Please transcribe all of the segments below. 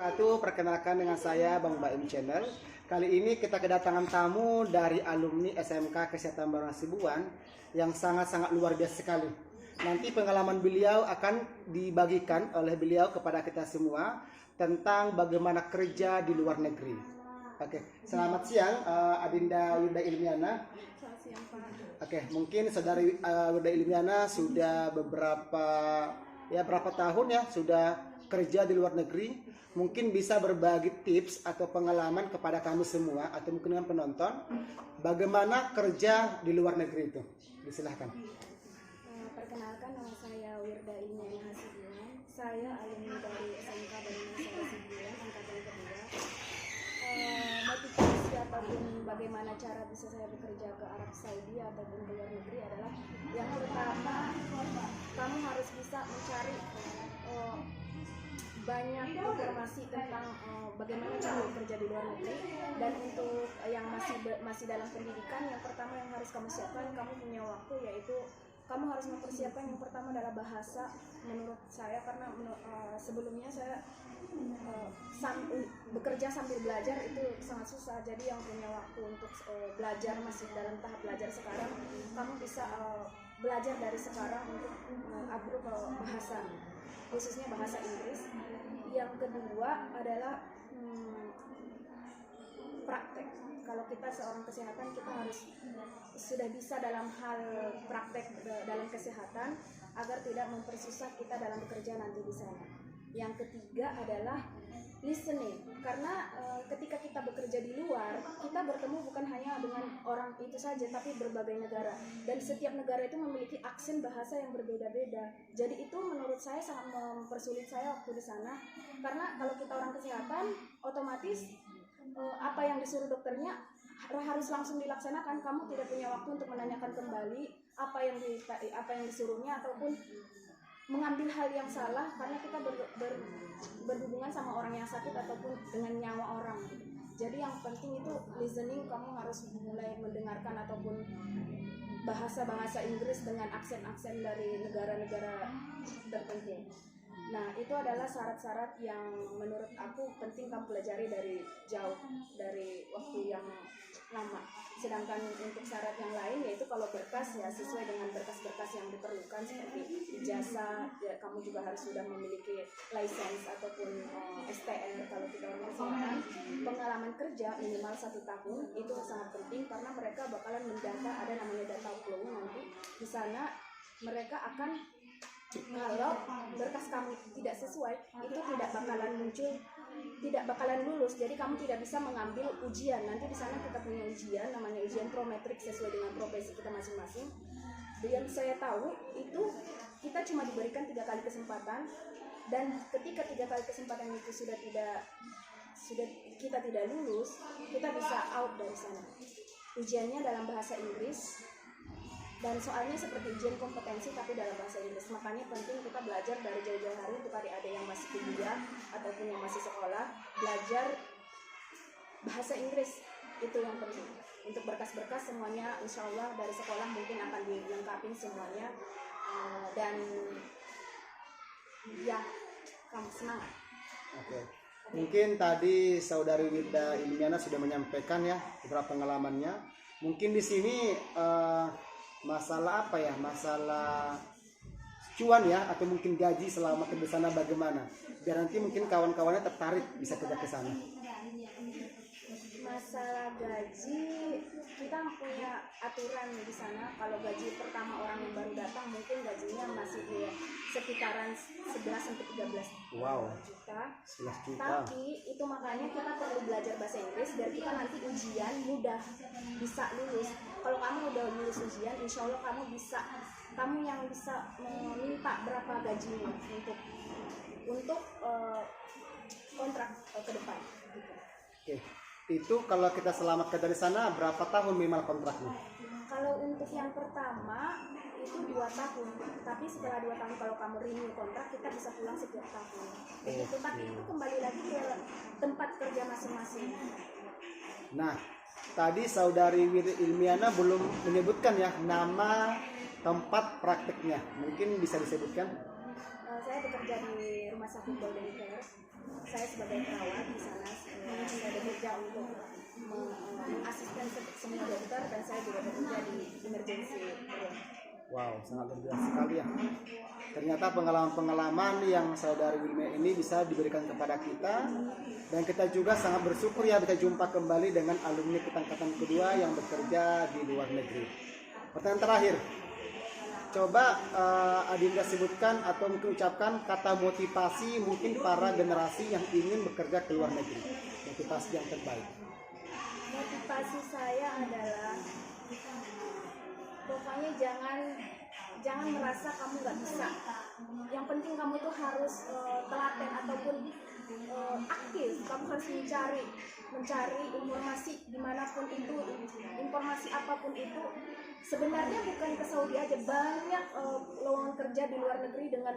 wabarakatuh. Perkenalkan dengan saya Bang Baim Channel. Kali ini kita kedatangan tamu dari alumni SMK Kesehatan Baru Hasibuan yang sangat-sangat luar biasa sekali. Nanti pengalaman beliau akan dibagikan oleh beliau kepada kita semua tentang bagaimana kerja di luar negeri. Oke, selamat siang Adinda Wirda Ilmiana. Selamat siang Pak. Oke, mungkin saudari Wirda Ilmiana sudah berapa tahun ya sudah kerja di luar negeri. Mungkin bisa berbagi tips atau pengalaman kepada kami semua atau mungkin dengan penonton bagaimana kerja di luar negeri itu. Disilahkan. Perkenalkan, nama saya Wirda Ilmiana Hasibuan. Saya alumni dari SMK Baru Hasibuan angkatan kedua. Motivasi ataupun bagaimana cara bisa saya bekerja ke Arab Saudi ataupun ke luar negeri adalah yang pertama, kamu harus bisa mencari banyak informasi tentang bagaimana cara bekerja di luar negeri. Dan untuk yang masih dalam pendidikan, yang pertama yang harus kamu siapkan, kamu punya waktu, yaitu kamu harus mempersiapkan yang pertama adalah bahasa. Menurut saya, karena sebelumnya saya bekerja sambil belajar itu sangat susah. Jadi yang punya waktu untuk belajar, masih dalam tahap belajar sekarang, kamu bisa belajar dari sekarang untuk upgrade ke bahasa, khususnya bahasa Inggris. Yang kedua adalah praktek. Kalau kita seorang kesehatan, kita harus sudah bisa dalam hal praktek dalam kesehatan agar tidak mempersusah kita dalam bekerja nanti di sana. Yang ketiga adalah listening, karena ketika kita bekerja di luar, kita bertemu bukan hanya dengan orang itu saja, tapi berbagai negara, dan setiap negara itu memiliki aksen bahasa yang berbeda-beda. Jadi itu menurut saya sangat mempersulit saya waktu di sana, karena kalau kita orang kesehatan, otomatis apa yang disuruh dokternya harus langsung dilaksanakan. Kamu tidak punya waktu untuk menanyakan kembali apa yang disuruhnya ataupun mengambil hal yang salah, karena kita berhubungan sama orang yang sakit ataupun dengan nyawa orang. Jadi yang penting itu listening, kamu harus mulai mendengarkan ataupun bahasa Inggris dengan aksen-aksen dari negara-negara tertentu. Nah, itu adalah syarat-syarat yang menurut aku penting kamu pelajari dari jauh, dari waktu yang lama. Sedangkan untuk syarat yang lain, yaitu kalau berkas ya sesuai dengan berkas-berkas yang diperlukan seperti ijazah, ya kamu juga harus sudah memiliki lisensi ataupun STR kalau kita orang kesehatan. Pengalaman kerja minimal 1 tahun itu sangat penting, karena mereka bakalan mendata, ada namanya data flow nanti di sana. Mereka akan, kalau berkas kamu tidak sesuai, itu tidak bakalan muncul, tidak bakalan lulus. Jadi kamu tidak bisa mengambil ujian. Nanti di sana kita punya ujian, namanya ujian prometrik sesuai dengan profesi kita masing-masing. Yang saya tahu itu kita cuma diberikan 3 kali kesempatan, dan ketika 3 kali kesempatan itu sudah kita tidak lulus, kita bisa out dari sana. Ujiannya dalam bahasa Inggris, dan soalnya seperti ujian kompetensi tapi dalam bahasa Inggris. Makanya penting kita belajar dari jauh-jauh hari untuk adik-adik yang masih kuliah ataupun yang masih sekolah, belajar bahasa Inggris. Itu yang penting. Untuk berkas-berkas semuanya insya Allah dari sekolah mungkin akan dilengkapi semuanya. Dan ya, kamu semangat. Oke. Mungkin tadi saudari Wirda Ilmiana sudah menyampaikan ya beberapa pengalamannya. Mungkin di sini masalah apa ya, masalah cuan ya, atau mungkin gaji selama kerja sana bagaimana, biar nanti mungkin kawan-kawannya tertarik bisa kerja ke sana. Masalah gaji, kita punya aturan di sana. Kalau gaji pertama orang yang baru datang mungkin gajinya masih di sekitaran 11-13 Wow, juta. 11 juta. Tapi itu makanya kita perlu belajar bahasa Inggris biar kita nanti ujian mudah bisa lulus. Kalau kamu udah lulus ujian, insya Allah kamu yang bisa meminta berapa gajinya untuk kontrak ke depan. Gitu. Oke. Itu kalau kita selamat kerja di sana berapa tahun minimal kontraknya? Kalau untuk yang pertama itu 2 tahun, tapi setelah 2 tahun kalau kamu renew kontrak kita bisa pulang setiap tahun. Begitu, tapi itu kembali lagi ke tempat kerja masing-masing. Nah, tadi saudari Wirda Ilmiana belum menyebutkan ya nama tempat prakteknya. Mungkin bisa disebutkan? Saya bekerja di Rumah Sakit Golden Care. Saya sebagai perawat di sana. Saya bekerja untuk mengasisten semua dokter dan saya juga bekerja di emergency room. Wow, sangat luar biasa sekali ya. Ternyata pengalaman-pengalaman yang saudari Wilmia ini bisa diberikan kepada kita, dan kita juga sangat bersyukur ya bisa jumpa kembali dengan alumni kita angkatan kedua yang bekerja di luar negeri. Pertanyaan terakhir, coba Adinda sebutkan atau mungkin ucapkan kata motivasi mungkin para generasi yang ingin bekerja ke luar negeri. Motivasi yang terbaik. Motivasi saya adalah pokoknya jangan merasa kamu nggak bisa. Yang penting kamu tuh harus telaten ataupun aktif. Kamu harus mencari informasi dimanapun itu, informasi apapun itu. Sebenarnya bukan ke Saudi aja, banyak lowongan kerja di luar negeri dengan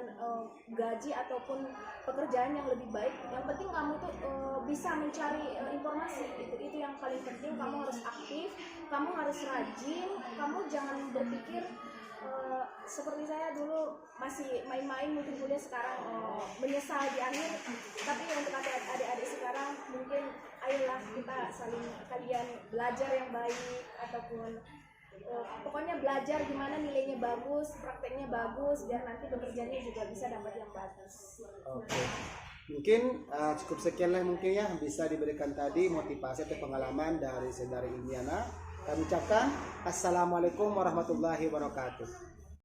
gaji ataupun pekerjaan yang lebih baik. Yang penting kamu tuh bisa mencari informasi, itu yang paling penting. Kamu harus aktif, kamu harus rajin, kamu jangan berpikir seperti saya dulu masih main-main, mungkin kuliah sekarang menyesal di akhir. Tapi untuk adik-adik sekarang mungkin ayolah kita saling kalian belajar yang baik ataupun pokoknya belajar gimana nilainya bagus, prakteknya bagus, biar nanti bekerjanya juga bisa dapat yang bagus. Oke. Mungkin cukup sekian lah mungkin ya bisa diberikan tadi motivasi atau pengalaman dari saudari Ilmiana. Kami ucapkan Assalamualaikum warahmatullahi wabarakatuh.